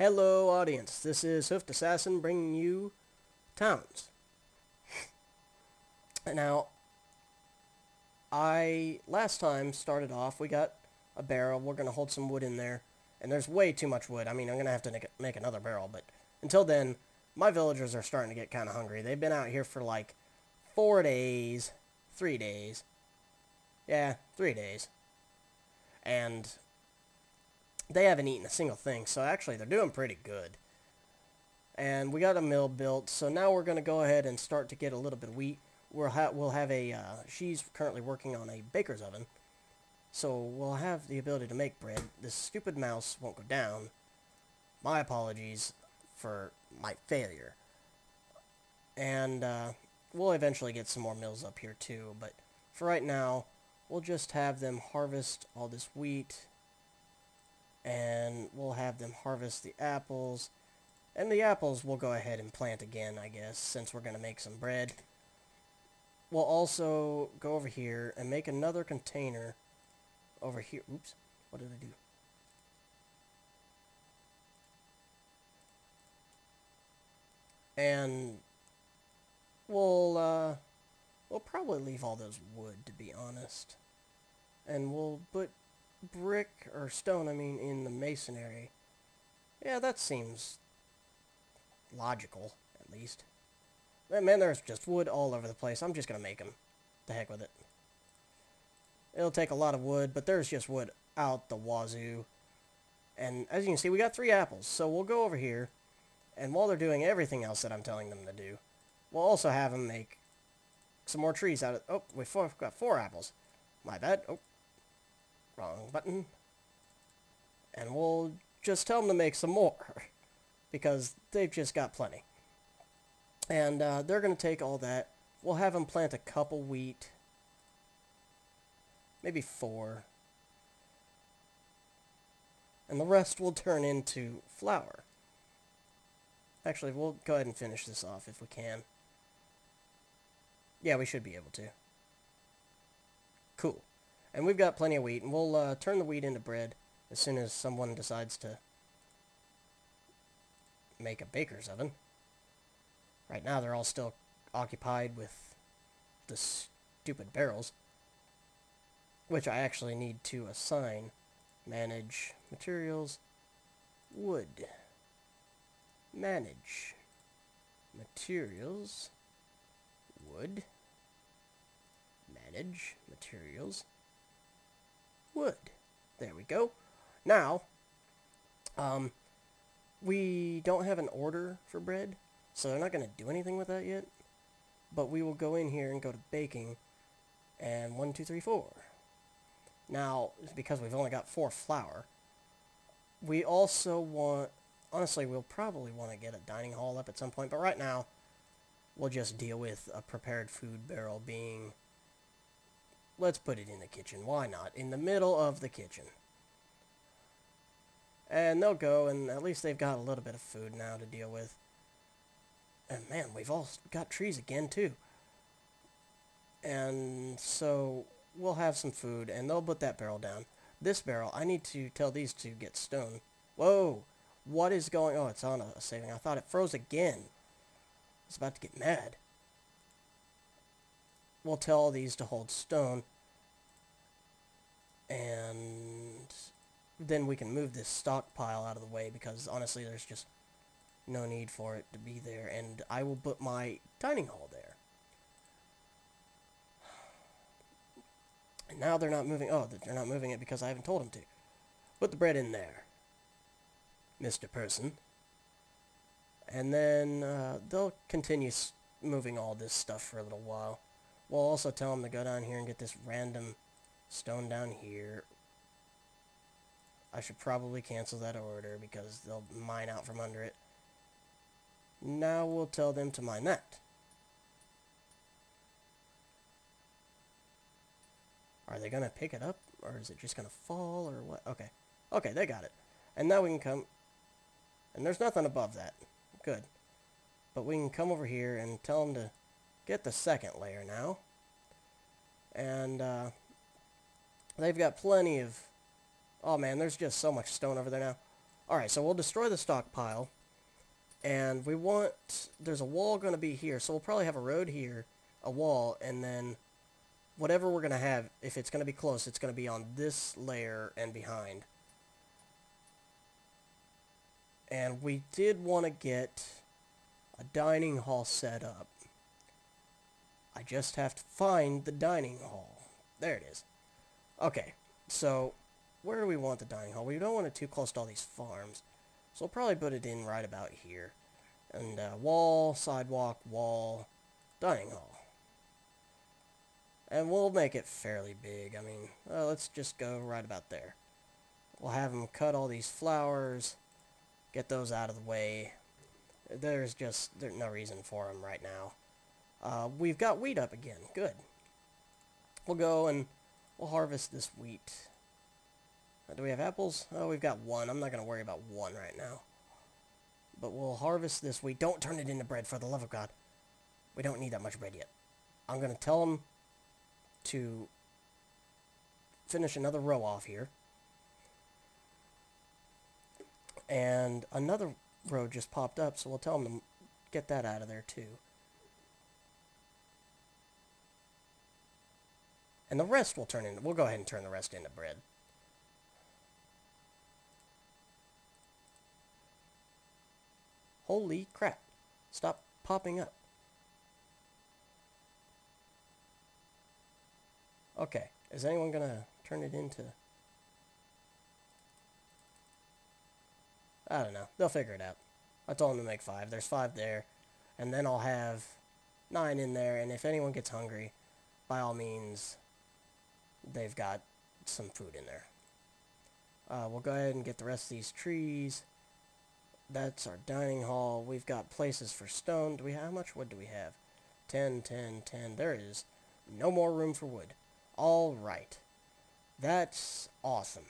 Hello, audience. This is Hoofed Assassin bringing you Towns. Now, last time started off, we got a barrel. We're going to hold some wood in there. And there's way too much wood. I mean, I'm going to have to make another barrel. But until then, my villagers are starting to get kind of hungry. They've been out here for like 4 days. 3 days. Yeah, 3 days. And they haven't eaten a single thing, so actually they're doing pretty good. And we got a mill built, so now we're going to go ahead and start to get a little bit of wheat. We'll have a, she's currently working on a baker's oven, so we'll have the ability to make bread. This stupid mouse won't go down. My apologies for my failure. And we'll eventually get some more mills up here too, but for right now, we'll just have them harvest all this wheat. And we'll have them harvest the apples. And the apples we'll go ahead and plant again, I guess, since we're going to make some bread. We'll also go over here and make another container over here. Oops, what did I do? And we'll probably leave all those wood, to be honest. And we'll put brick or stone, in the masonry. Yeah, that seems logical, at least. Man, there's just wood all over the place. I'm just gonna make them. The heck with it. It'll take a lot of wood, but there's just wood out the wazoo. And as you can see, we got 3 apples. So we'll go over here, and while they're doing everything else that I'm telling them to do, we'll also have them make some more trees out of... Oh, we've got 4 apples. My bad. Oh. Wrong button. And we'll just tell them to make some more. Because they've just got plenty. And they're going to take all that. We'll have them plant a couple wheat. Maybe 4. And the rest will turn into flour. Actually, we'll go ahead and finish this off if we can. Yeah, we should be able to. Cool. And we've got plenty of wheat, and we'll turn the wheat into bread as soon as someone decides to make a baker's oven. Right now, they're all still occupied with the stupid barrels, which I actually need to assign. Manage materials, wood. Manage materials, wood. Manage materials, wood. There we go. Now, we don't have an order for bread, so they're not going to do anything with that yet. But we will go in here and go to baking, and 1, 2, 3, 4. Now, because we've only got 4 flour, we also want, honestly, we'll probably want to get a dining hall up at some point, but right now, we'll just deal with a prepared food barrel being... Let's put it in the kitchen. Why not? In the middle of the kitchen. And they'll go, and at least they've got a little bit of food now to deal with. And man, we've all got trees again, too. And so we'll have some food, and they'll put that barrel down. This barrel, I need to tell these to get stone. Whoa! What is going... Oh, it's on a saving. I thought it froze again. I was about to get mad. We'll tell all these to hold stone. And then we can move this stockpile out of the way because honestly there's just no need for it to be there. And I will put my dining hall there. And now they're not moving. Oh, they're not moving it because I haven't told them to. Put the bread in there, Mr. Person. And then they'll continue moving all this stuff for a little while. We'll also tell them to go down here and get this random stone down here. I should probably cancel that order because they'll mine out from under it. Now we'll tell them to mine that. Are they going to pick it up? Or is it just going to fall? Or what? Okay. Okay, they got it. And now we can come... And there's nothing above that. Good. But we can come over here and tell them to get the second layer now. And they've got plenty of... Oh man, there's just so much stone over there now. Alright, so we'll destroy the stockpile. And we want... There's a wall going to be here, so we'll probably have a road here, a wall, and then whatever we're going to have, if it's going to be close, it's going to be on this layer and behind. And we did want to get a dining hall set up. I just have to find the dining hall. There it is. Okay, so where do we want the dining hall? We don't want it too close to all these farms. So we'll probably put it in right about here. And wall, sidewalk, wall, dining hall. And we'll make it fairly big. I mean, let's just go right about there. We'll have them cut all these flowers, get those out of the way. There's no reason for them right now. We've got wheat up again. Good. We'll go and we'll harvest this wheat. Do we have apples? Oh, we've got one. I'm not going to worry about one right now. But we'll harvest this wheat. Don't turn it into bread, for the love of God. We don't need that much bread yet. I'm going to tell them to finish another row off here. And another row just popped up, so we'll tell them to get that out of there too. And the rest we'll go ahead and turn the rest into bread. Holy crap. Stop popping up. Okay. Is anyone going to turn it into... I don't know. They'll figure it out. I told them to make 5. There's 5 there. And then I'll have 9 in there. And if anyone gets hungry, by all means, they've got some food in there. We'll go ahead and get the rest of these trees. That's our dining hall. We've got places for stone. How much wood do we have? 10, 10, 10. There is no more room for wood. All right. That's awesome.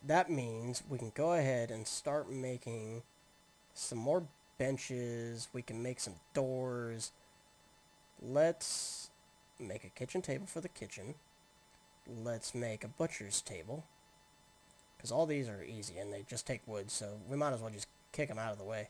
That means we can go ahead and start making some more benches. We can make some doors. Let's make a kitchen table for the kitchen. Let's make a butcher's table. Because all these are easy and they just take wood, so we might as well just kick them out of the way.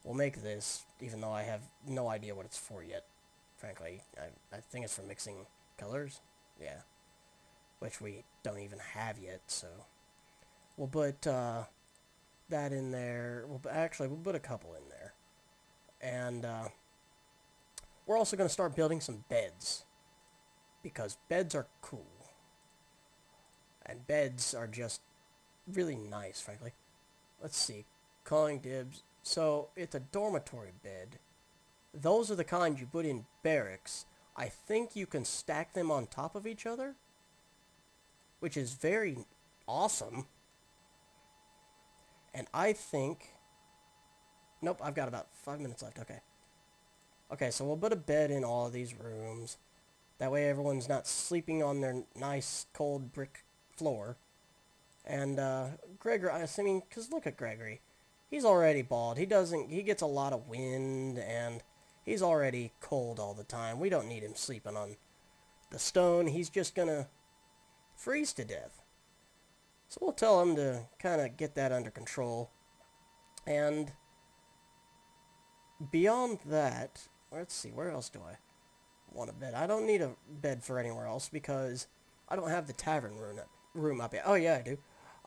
We'll make this, even though I have no idea what it's for yet. Frankly, I think it's for mixing colors. Yeah. Which we don't even have yet, so... We'll put that in there. We'll put a couple in there. And we're also going to start building some beds. Because beds are cool. And beds are just really nice, frankly. Let's see. Calling dibs. So, it's a dormitory bed. Those are the kind you put in barracks. I think you can stack them on top of each other. Which is very awesome. And I think... Nope, I've got about 5 minutes left. Okay. Okay, so we'll put a bed in all of these rooms. That way everyone's not sleeping on their nice, cold brick floor. And, Gregory, I mean, because look at Gregory. He's already bald. He gets a lot of wind, and he's already cold all the time. We don't need him sleeping on the stone. He's just gonna freeze to death. So we'll tell him to kind of get that under control. And beyond that, let's see, where else do I want a bed? I don't need a bed for anywhere else because I don't have the tavern room up yet. Oh yeah, I do.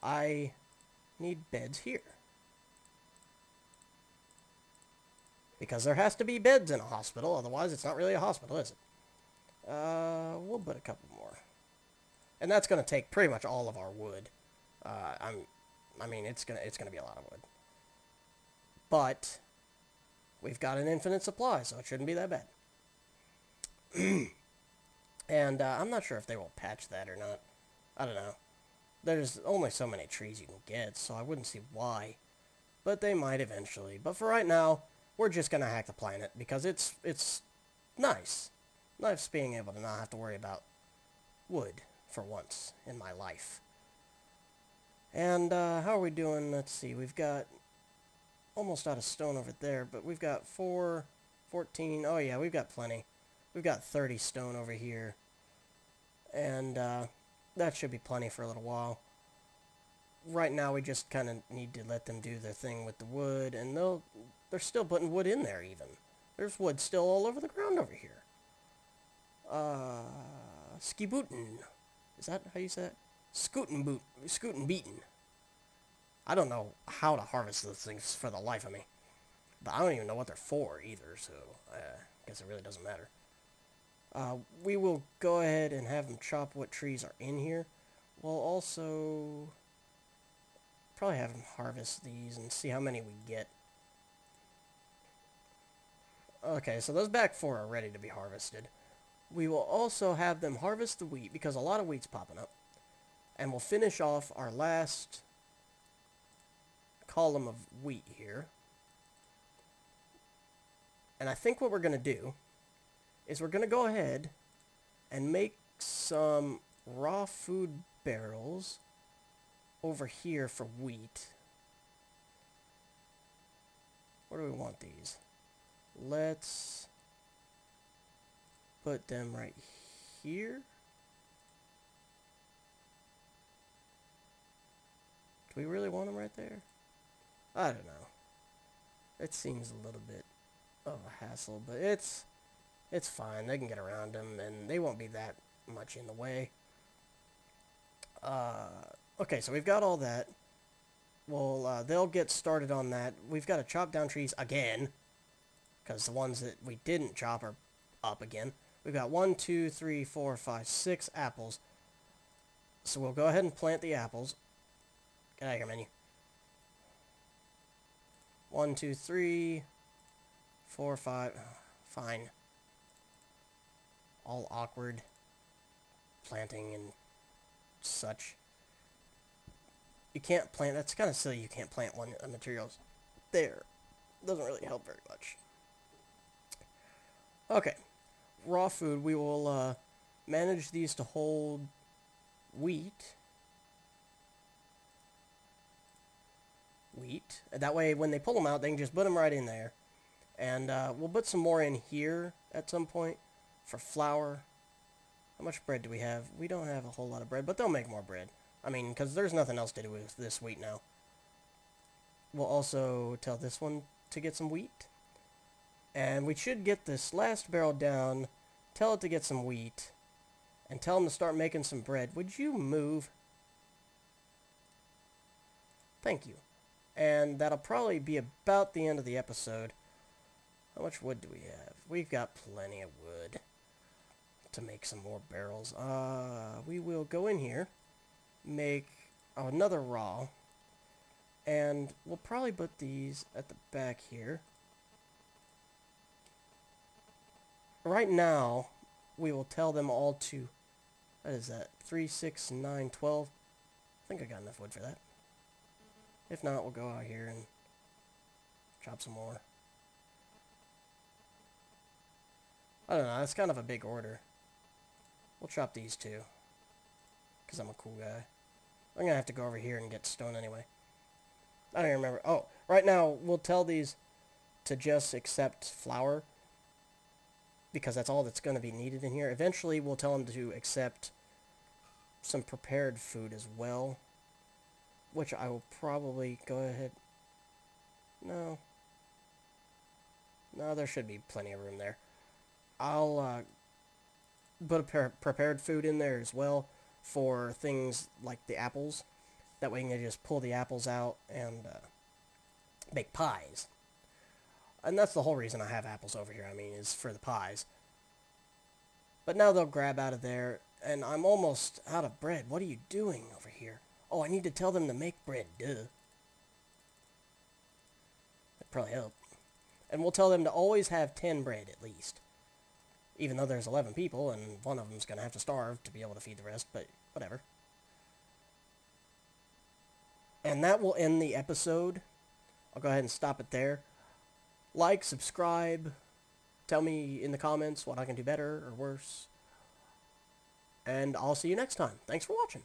I need beds here. Because there has to be beds in a hospital, otherwise it's not really a hospital, is it? We'll put a couple more. And that's going to take pretty much all of our wood. I mean, it's gonna be a lot of wood. But we've got an infinite supply, so it shouldn't be that bad. And I'm not sure if they will patch that or not. I don't know. There's only so many trees you can get, so I wouldn't see why. But they might eventually. But for right now, we're just gonna hack the planet because it's nice. Nice being able to not have to worry about wood for once in my life. And how are we doing? Let's see. We've got almost out of stone over there, but we've got 4, 14. Oh yeah, we've got plenty. We've got 30 stone over here. And that should be plenty for a little while. right now we just kind of need to let them do their thing with the wood, and they're still putting wood in there even. There's wood still all over the ground over here. Skibootin. Is that how you say it? Scootin' beaten. I don't know how to harvest those things for the life of me. But I don't even know what they're for either, so I guess it really doesn't matter. We will go ahead and have them chop what trees are in here. We'll also probably have them harvest these and see how many we get. Okay, so those back 4 are ready to be harvested. We will also have them harvest the wheat because a lot of wheat's popping up. And we'll finish off our last column of wheat here. And I think what we're going to do is we're going to go ahead and make some raw food barrels over here for wheat. Where do we want these? Let's put them right here. Do we really want them right there? I don't know. It seems a little bit of a hassle, but it's fine. They can get around them, and they won't be that much in the way. Okay, so we've got all that. Well, they'll get started on that. We've got to chop down trees again, because the ones that we didn't chop are up again. We've got 1, 2, 3, 4, 5, 6 apples. So we'll go ahead and plant the apples. Get out of here, menu. 1, 2, 3, 4, 5. Fine. All awkward planting and such. You can't plant. That's kind of silly. You can't plant one materials there. Doesn't really help very much. Okay. Raw food. We will manage these to hold wheat. And that way, when they pull them out, they can just put them right in there. And we'll put some more in here at some point for flour. How much bread do we have? We don't have a whole lot of bread, but they'll make more bread. I mean, because there's nothing else to do with this wheat now. We'll also tell this one to get some wheat. And we should get this last barrel down, tell it to get some wheat, and tell them to start making some bread. Would you move? Thank you. And that'll probably be about the end of the episode. How much wood do we have? We've got plenty of wood to make some more barrels. We will go in here, make another raw, and we'll probably put these at the back here. Right now, we will tell them all to, what is that, 3, 6, 9, 12? I think I got enough wood for that. If not, we'll go out here and chop some more. I don't know, that's kind of a big order. We'll chop these two, because I'm a cool guy. I'm going to have to go over here and get stone anyway. I don't even remember. Oh, right now, we'll tell these to just accept flour, because that's all that's going to be needed in here. Eventually, we'll tell them to accept some prepared food as well, which I will probably go ahead... No, there should be plenty of room there. I'll put a prepared food in there as well for things like the apples. That way you can just pull the apples out and make pies. And that's the whole reason I have apples over here, I mean, is for the pies. But now they'll grab out of there, and I'm almost out of bread. What are you doing over here? Oh, I need to tell them to make bread, duh. That'd probably help. And we'll tell them to always have 10 bread at least. Even though there's 11 people, and one of them's going to have to starve to be able to feed the rest, but whatever. And that will end the episode. I'll go ahead and stop it there. Like, subscribe, tell me in the comments what I can do better or worse. And I'll see you next time. Thanks for watching.